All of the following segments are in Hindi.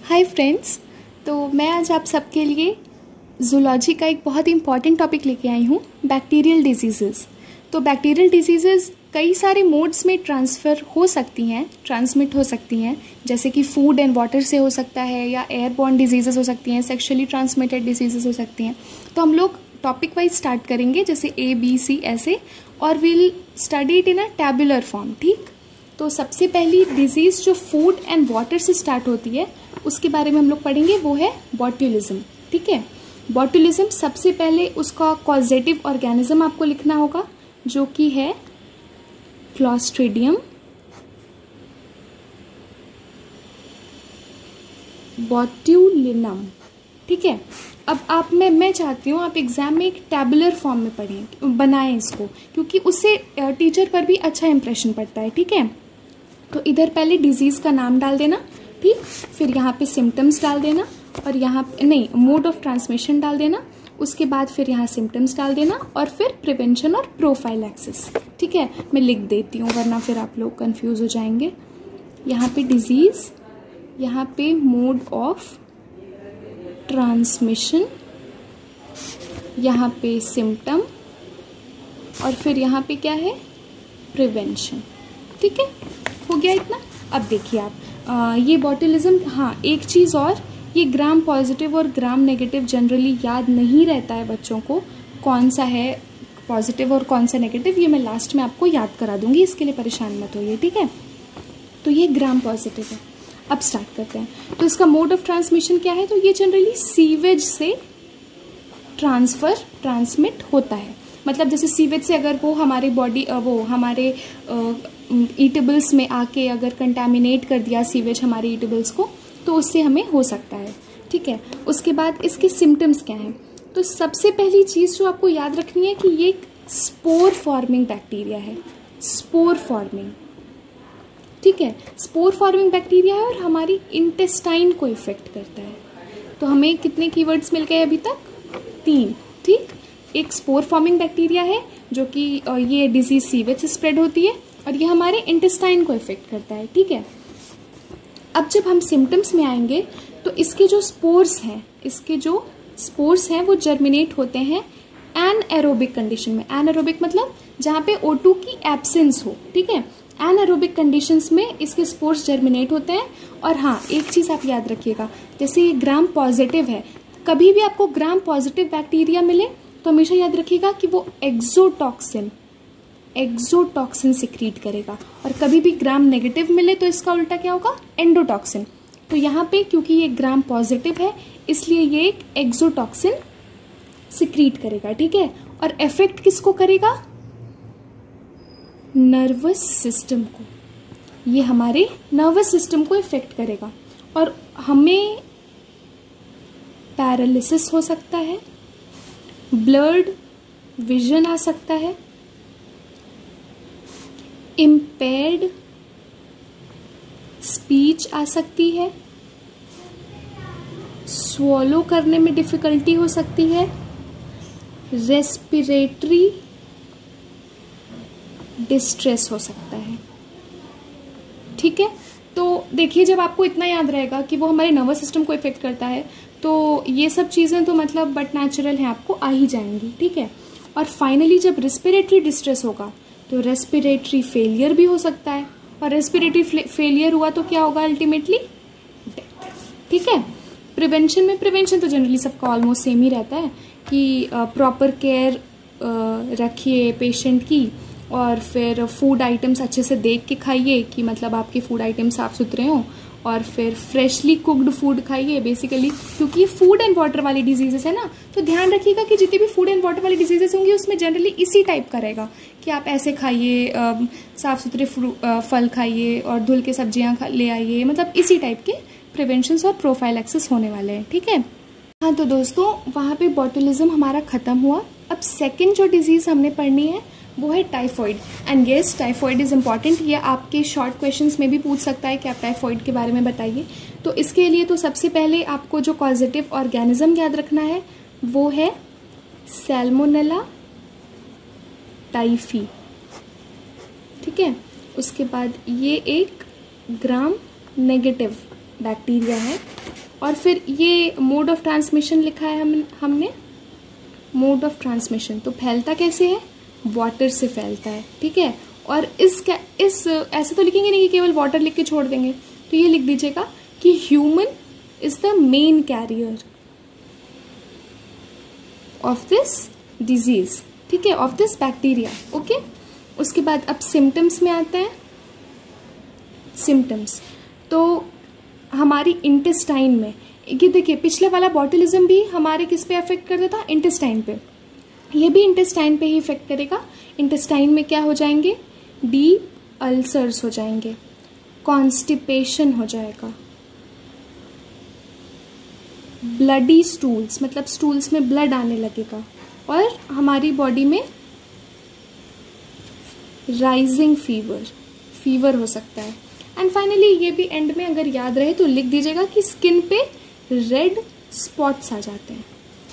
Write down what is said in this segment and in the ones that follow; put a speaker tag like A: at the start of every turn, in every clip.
A: Hi friends. तो मैं आज आप सबके लिए जूलॉजी का एक बहुत ही इम्पॉर्टेंट टॉपिक लेके आई हूँ, बैक्टीरियल डिजीज़ेस। तो बैक्टीरियल डिजीज़ेस कई सारे मोड्स में ट्रांसमिट हो सकती हैं, जैसे कि फूड एंड वाटर से हो सकता है, या एयरबॉर्न डिजीज़ेस हो सकती हैं, सेक्शुअली ट्रांसमिटेड डिजीज़ेस हो सकती हैं। तो हम लोग टॉपिक वाइज स्टार्ट करेंगे, जैसे A B C ऐसे, और will study it in a tabular form. ठीक, तो सबसे पहली डिजीज़ जो फूड एंड वाटर से स्टार्ट होती है उसके बारे में हम लोग पढ़ेंगे, वो है बॉट्यूलिज्म। ठीक है, बॉट्यूलिज्म सबसे पहले उसका कॉजेटिव ऑर्गेनिज्म आपको लिखना होगा, जो कि है क्लॉस्ट्रिडियम बॉट्यूलिनम। ठीक है, अब मैं चाहती हूँ आप एग्जाम में एक टैबुलर फॉर्म में पढ़ें, बनाएं इसको, क्योंकि उससे टीचर पर भी अच्छा इंप्रेशन पड़ता है। ठीक है, तो इधर पहले डिजीज़ का नाम डाल देना, ठीक, फिर यहाँ पे सिम्टम्स डाल देना, और यहाँ पे नहीं, मोड ऑफ ट्रांसमिशन डाल देना, उसके बाद फिर यहाँ सिम्टम्स डाल देना, और फिर प्रिवेंशन और प्रोफाइलैक्सिस। ठीक है, मैं लिख देती हूँ वरना फिर आप लोग कंफ्यूज हो जाएंगे। यहाँ पे डिजीज़, यहाँ पे मोड ऑफ ट्रांसमिशन, यहाँ पे सिम्टम, और फिर यहाँ पे क्या है, प्रिवेंशन। ठीक है, हो गया इतना। अब देखिए आप ये बॉट्यूलिज्म, हाँ एक चीज़ और, ये ग्राम पॉजिटिव और ग्राम नेगेटिव जनरली याद नहीं रहता है बच्चों को, कौन सा है पॉजिटिव और कौन सा नेगेटिव, ये मैं लास्ट में आपको याद करा दूंगी, इसके लिए परेशान मत होइए। ठीक है, तो ये ग्राम पॉजिटिव है। अब स्टार्ट करते हैं। तो इसका मोड ऑफ ट्रांसमिशन क्या है, तो ये जनरली सीवेज से ट्रांसमिट होता है। मतलब जैसे सीवेज से अगर वो हमारे हमारे ईटेबल्स में आके अगर कंटामिनेट कर दिया सीवेज हमारे ईटेबल्स को, तो उससे हमें हो सकता है। ठीक है, उसके बाद इसके सिम्टम्स क्या हैं, तो सबसे पहली चीज़ जो आपको याद रखनी है कि ये एक स्पोर फॉर्मिंग बैक्टीरिया है, स्पोर फॉर्मिंग। ठीक है, स्पोर फॉर्मिंग बैक्टीरिया है और हमारी इंटेस्टाइन को इफेक्ट करता है। तो हमें कितने कीवर्ड्स मिल गए अभी तक, 3। ठीक, एक स्पोर फॉर्मिंग बैक्टीरिया है जो कि ये डिजीज सीवेज से स्प्रेड होती है, और ये हमारे इंटेस्टाइन को इफेक्ट करता है। ठीक है, अब जब हम सिम्टम्स में आएंगे तो इसके जो स्पोर्स हैं वो जर्मिनेट होते हैं एनएरोबिक कंडीशन में। एनएरोबिक मतलब जहाँ पे O2 की एब्सेंस हो। ठीक है, एनएरोबिक कंडीशंस में इसके स्पोर्स जर्मिनेट होते हैं। और हाँ, एक चीज़ आप याद रखिएगा, जैसे ये ग्राम पॉजिटिव है, कभी भी आपको ग्राम पॉजिटिव बैक्टीरिया मिले तो हमेशा याद रखिएगा कि वो एक्सोटॉक्सिन सिक्रीट करेगा, और कभी भी ग्राम नेगेटिव मिले तो इसका उल्टा क्या होगा, एंडोटॉक्सिन। तो यहाँ पे क्योंकि ये ग्राम पॉजिटिव है इसलिए ये एक एक्सोटॉक्सिन सिक्रीट करेगा। ठीक है, और इफेक्ट किसको करेगा, नर्वस सिस्टम को, ये हमारे नर्वस सिस्टम को इफेक्ट करेगा, और हमें पैरालिसिस हो सकता है, ब्लर्ड विजन आ सकता है, इम्पेयर्ड स्पीच आ सकती है, स्वॉलो करने में डिफिकल्टी हो सकती है, रेस्पिरेटरी डिस्ट्रेस हो सकता है। ठीक है, तो देखिए जब आपको इतना याद रहेगा कि वो हमारे नर्वस सिस्टम को इफेक्ट करता है, तो ये सब चीज़ें तो मतलब बट नेचुरल हैं, आपको आ ही जाएंगी। ठीक है, और फाइनली जब रेस्पिरेटरी डिस्ट्रेस होगा तो रेस्पिरेटरी फेलियर भी हो सकता है, और रेस्पिरेटरी फेलियर हुआ तो क्या होगा, अल्टीमेटली डेथ। ठीक है, प्रिवेंशन तो जनरली सबका ऑलमोस्ट सेम ही रहता है कि प्रॉपर केयर रखिए पेशेंट की, और फिर फूड आइटम्स अच्छे से देख के खाइए कि मतलब आपके फूड आइटम साफ सुथरे हों, और फिर फ्रेशली कुक्ड फूड खाइए बेसिकली, क्योंकि ये फूड एंड वाटर वाली डिजीजेस है ना। तो ध्यान रखिएगा कि जितनी भी फूड एंड वाटर वाली डिजीजेस होंगी उसमें जनरली इसी टाइप का रहेगा कि आप ऐसे खाइए, साफ सुथरे फल खाइए, और धुल के सब्जियां ले आइए, मतलब इसी टाइप के प्रिवेंशन और प्रोफाइलैक्सिस होने वाले हैं। ठीक है, हाँ तो दोस्तों वहाँ पे बॉट्यूलिज्म हमारा ख़त्म हुआ। अब सेकेंड जो डिजीज़ हमने पढ़नी है वो है typhoid. And yes, typhoid is important, ये आपके शॉर्ट क्वेश्चंस में भी पूछ सकता है कि आप टाइफॉइड के बारे में बताइए। तो इसके लिए तो सबसे पहले आपको जो कॉजेटिव ऑर्गेनिज्म याद रखना है वो है सैल्मोनेला टाइफी। ठीक है, उसके बाद ये एक ग्राम नेगेटिव बैक्टीरिया है, और फिर ये मोड ऑफ ट्रांसमिशन लिखा है हमने मोड ऑफ ट्रांसमिशन, तो फैलता कैसे है, वाटर से फैलता है, ठीक है। और इस ऐसे तो लिखेंगे नहीं कि केवल वाटर लिख के छोड़ देंगे, तो ये लिख दीजिएगा कि human is the main carrier of this disease, ठीक है, ऑफ दिस बैक्टीरिया, ओके। उसके बाद अब सिम्टम्स में आते हैं। सिम्टम्स तो हमारी इंटेस्टाइन में, ये देखिए पिछले वाला बॉटुलिज्म भी हमारे किस पे अफेक्ट करता था, इंटेस्टाइन पे, ये भी इंटेस्टाइन पे ही इफेक्ट करेगा। इंटेस्टाइन में क्या हो जाएंगे, डीप अल्सर्स हो जाएंगे, कॉन्स्टिपेशन हो जाएगा, ब्लडी स्टूल्स मतलब स्टूल्स में ब्लड आने लगेगा, और हमारी बॉडी में राइजिंग फीवर हो सकता है। एंड फाइनली ये भी एंड में अगर याद रहे तो लिख दीजिएगा कि स्किन पे रेड स्पॉट्स आ जाते हैं,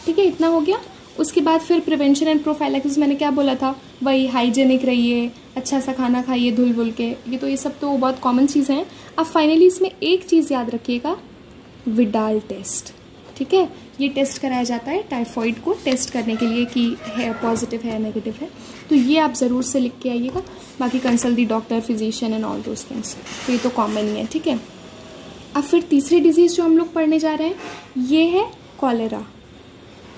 A: ठीक है, इतना हो गया। उसके बाद फिर प्रिवेंशन एंड प्रोफाइलैक्सिस, मैंने क्या बोला था, वही हाइजेनिक रहिए, अच्छा सा खाना खाइए धुल भुल के, ये सब तो बहुत कॉमन चीज़ें हैं। अब फाइनली इसमें एक चीज़ याद रखिएगा, विडाल टेस्ट, ठीक है, ये टेस्ट कराया जाता है टाइफॉइड को टेस्ट करने के लिए कि है पॉजिटिव है नेगेटिव है, तो ये आप ज़रूर से लिख के आइएगा। बाकी consult the doctor, physician and all those things, तो ये तो कॉमन ही है, ठीक है। अब फिर तीसरी डिजीज़ जो हम लोग पढ़ने जा रहे हैं ये है कॉलेरा।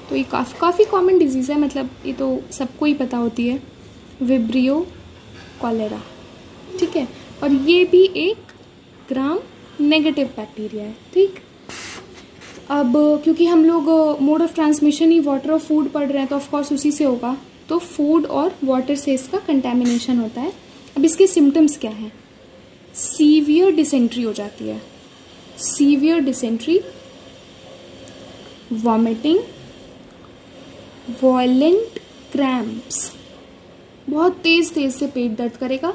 A: तो ये काफ़ी कॉमन डिजीज़ है, मतलब ये तो सबको ही पता होती है, विब्रियो कॉलेरा, ठीक है। और ये भी एक ग्राम नेगेटिव बैक्टीरिया है, ठीक। अब क्योंकि हम लोग mode of transmission he water और फूड पढ़ रहे हैं, तो ऑफकोर्स उसी से होगा, तो फूड और वाटर से इसका कंटेमिनेशन होता है। अब इसके सिम्टम्स क्या हैं, सीवियर डिसेंट्री हो जाती है, severe dysentery, vomiting, violent cramps, बहुत तेज से पेट दर्द करेगा,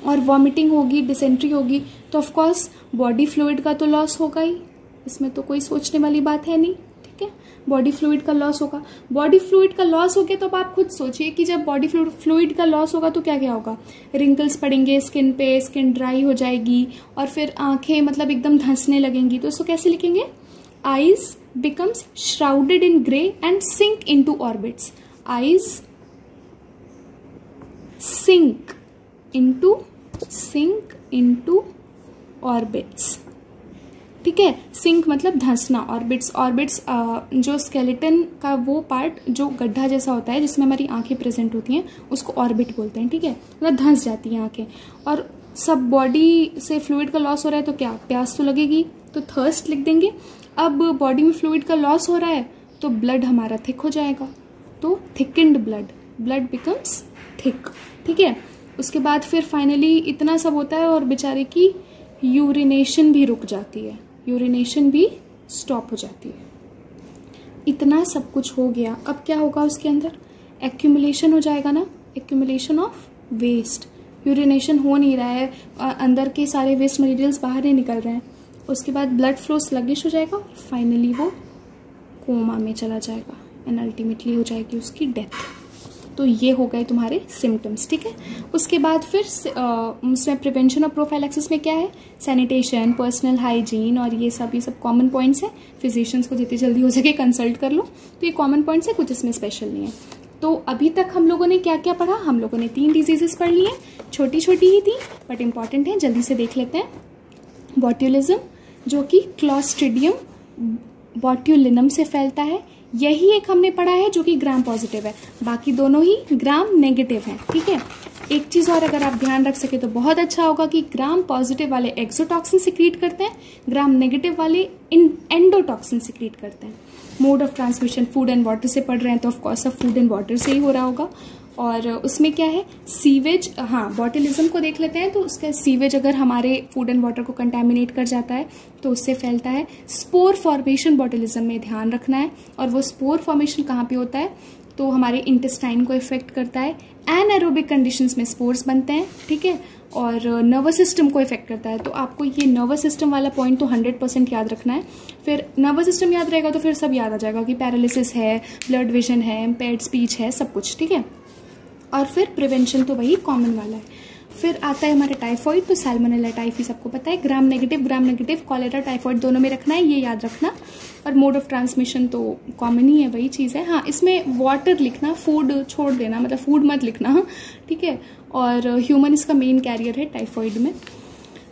A: और वॉमिटिंग होगी, डिसेंट्री होगी, तो ऑफकोर्स बॉडी फ्लूइड का तो लॉस होगा ही, इसमें तो कोई सोचने वाली बात है नहीं, ठीक है। बॉडी फ्लूइड का लॉस होगा, बॉडी फ्लूइड का लॉस हो गया तो अब आप खुद सोचिए कि जब बॉडी फ्लूइड का लॉस होगा तो क्या क्या होगा, रिंकल्स पड़ेंगे स्किन पे, स्किन ड्राई हो जाएगी, और फिर आंखें मतलब एकदम धंसने लगेंगी। तो इसको कैसे लिखेंगे, eyes becomes shrouded in grey and sink into orbits, eyes sink into orbits, ठीक है। सिंक मतलब धंसना, ऑर्बिट्स जो स्केलेटन का वो पार्ट जो गड्ढा जैसा होता है जिसमें हमारी आंखें प्रेजेंट होती हैं उसको ऑर्बिट बोलते हैं, ठीक है, मतलब धंस जाती हैं आंखें। और सब बॉडी से फ्लूइड का लॉस हो रहा है तो क्या, प्यास तो लगेगी, तो थर्स्ट लिख देंगे। अब बॉडी में फ्लूइड का लॉस हो रहा है तो ब्लड हमारा थिक हो जाएगा, तो थिकेंड ब्लड बिकम्स थिक, ठीक है। उसके बाद फिर फाइनली इतना सब होता है और बेचारे की यूरिनेशन भी रुक जाती है, यूरिनेशन भी स्टॉप हो जाती है। इतना सब कुछ हो गया, अब क्या होगा उसके अंदर, एक्यूमुलेशन हो जाएगा ना, एक्यूमुलेशन ऑफ वेस्ट, यूरिनेशन हो नहीं रहा है, अंदर के सारे वेस्ट मटेरियल्स बाहर नहीं निकल रहे हैं। उसके बाद ब्लड फ्लो स्लगिश हो जाएगा और फाइनली वो कोमा में चला जाएगा एंड अल्टीमेटली हो जाएगी उसकी डेथ। तो ये हो गए तुम्हारे सिम्टम्स, ठीक है। उसके बाद फिर उसमें प्रिवेंशन और प्रोफाइलैक्सिस में क्या है, सैनिटेशन, पर्सनल हाइजीन, और ये सब कॉमन पॉइंट्स हैं। फिजिशियंस को जितनी जल्दी हो सके कंसल्ट कर लो, तो ये कॉमन पॉइंट्स है, कुछ इसमें स्पेशल नहीं है। तो अभी तक हम लोगों ने क्या क्या पढ़ा, हम लोगों ने 3 डिजीजेस पढ़ ली हैं, छोटी छोटी ही थी बट इंपॉर्टेंट है, जल्दी से देख लेते हैं। बॉट्यूलिज्म जो कि क्लॉस्ट्रिडियम बॉट्यूलिनम से फैलता है, यही एक हमने पढ़ा है जो कि ग्राम पॉजिटिव है, बाकी दोनों ही ग्राम नेगेटिव हैं, ठीक है। एक चीज़ और अगर आप ध्यान रख सके तो बहुत अच्छा होगा कि ग्राम पॉजिटिव वाले एक्सोटॉक्सिन सिक्रीट करते हैं, ग्राम नेगेटिव वाले एंडोटॉक्सिन सिक्रीट करते हैं। Mode of transmission food and water से पढ़ रहे हैं तो ऑफकोर्स अब फूड एंड वाटर से ही हो रहा होगा। और उसमें क्या है, सीवेज, हाँ बॉटुलिज्म को देख लेते हैं, तो उसका सीवेज अगर हमारे फूड एंड वाटर को कंटेमिनेट कर जाता है तो उससे फैलता है। स्पोर फॉर्मेशन बॉटुलिज्म में ध्यान रखना है, और वो स्पोर फॉर्मेशन कहाँ पे होता है, तो हमारे इंटेस्टाइन को इफेक्ट करता है। एनाएरोबिक कंडीशंस में स्पोर्स बनते हैं, ठीक है, और नर्वस सिस्टम को इफेक्ट करता है। तो आपको ये नर्वस सिस्टम वाला पॉइंट तो 100% याद रखना है। फिर नर्वस सिस्टम याद रहेगा तो फिर सब याद आ जाएगा कि पैरालिसिस है, ब्लड विजन है, इम्पेयर्ड स्पीच है, सब कुछ, ठीक है। और फिर प्रिवेंशन तो वही कॉमन वाला है। फिर आता है हमारा टाइफॉइड। तो सैल्मोनेला टाइफी सबको पता है, ग्राम नेगेटिव कॉलेरा टाइफॉइड दोनों में रखना है, ये याद रखना। और मोड ऑफ ट्रांसमिशन तो कॉमन ही है, वही चीज़ है। हाँ, इसमें वाटर लिखना, फूड छोड़ देना, मतलब फूड मत लिखना, ठीक है। और ह्यूमन इसका मेन कैरियर है टाइफॉइड में।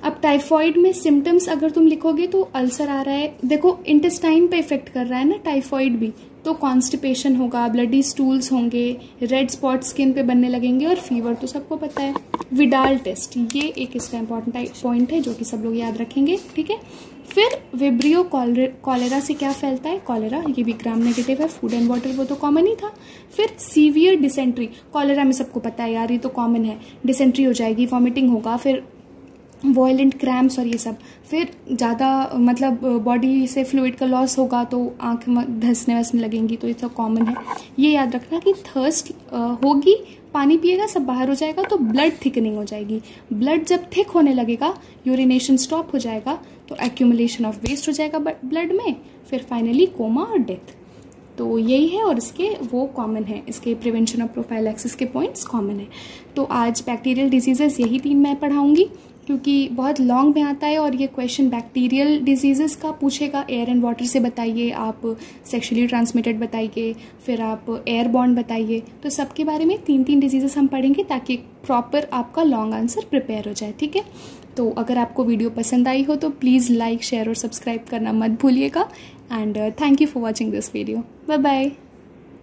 A: अब टाइफॉइड में सिम्टम्स अगर तुम लिखोगे तो अल्सर आ रहा है, देखो इंटेस्टाइन पे इफेक्ट कर रहा है ना टाइफॉइड भी, तो कॉन्स्टिपेशन होगा, ब्लडी स्टूल्स होंगे, रेड स्पॉट स्किन पे बनने लगेंगे, और फीवर तो सबको पता है। विडाल टेस्ट, ये एक इसका इंपॉर्टेंट पॉइंट है जो कि सब लोग याद रखेंगे, ठीक है। फिर विब्रियो कॉलेरा से क्या फैलता है, कॉलेरा, ये भी ग्राम नेगेटिव है, फूड एंड वाटर वो तो कॉमन ही था। फिर सीवियर डिसेंट्री, कॉलेरा में सबको पता है यार, ये तो कॉमन है, डिसेंट्री हो जाएगी, वॉमिटिंग होगा, फिर वॉयलेंट क्रैम्प्स और ये सब। फिर ज़्यादा मतलब बॉडी से फ्लूइड का लॉस होगा तो आँख धंसने वसने लगेंगी, तो ये तो कॉमन है। ये याद रखना कि थर्स्ट होगी, पानी पिएगा सब बाहर हो जाएगा, तो ब्लड थिकनिंग हो जाएगी। ब्लड जब थिक होने लगेगा, यूरिनेशन स्टॉप हो जाएगा, तो एक्यूमुलेशन ऑफ वेस्ट हो जाएगा ब्लड में, फिर फाइनली कोमा और डेथ। तो यही है, और इसके वो कॉमन है, इसके प्रिवेंशन और प्रोफाइलैक्सिस के पॉइंट्स कॉमन है। तो आज बैक्टीरियल डिजीजेस यही 3 मैं पढ़ाऊंगी, क्योंकि बहुत लॉन्ग में आता है, और ये क्वेश्चन बैक्टीरियल डिजीजेस का पूछेगा। एयर एंड वाटर से बताइए, आप सेक्सुअली ट्रांसमिटेड बताइए, फिर आप एयरबॉर्न बताइए, तो सबके बारे में 3 डिजीजेस हम पढ़ेंगे, ताकि प्रॉपर आपका लॉन्ग आंसर प्रिपेयर हो जाए, ठीक है। तो अगर आपको वीडियो पसंद आई हो तो प्लीज़ लाइक, शेयर और सब्सक्राइब करना मत भूलिएगा। And thank you for watching this video. Bye bye.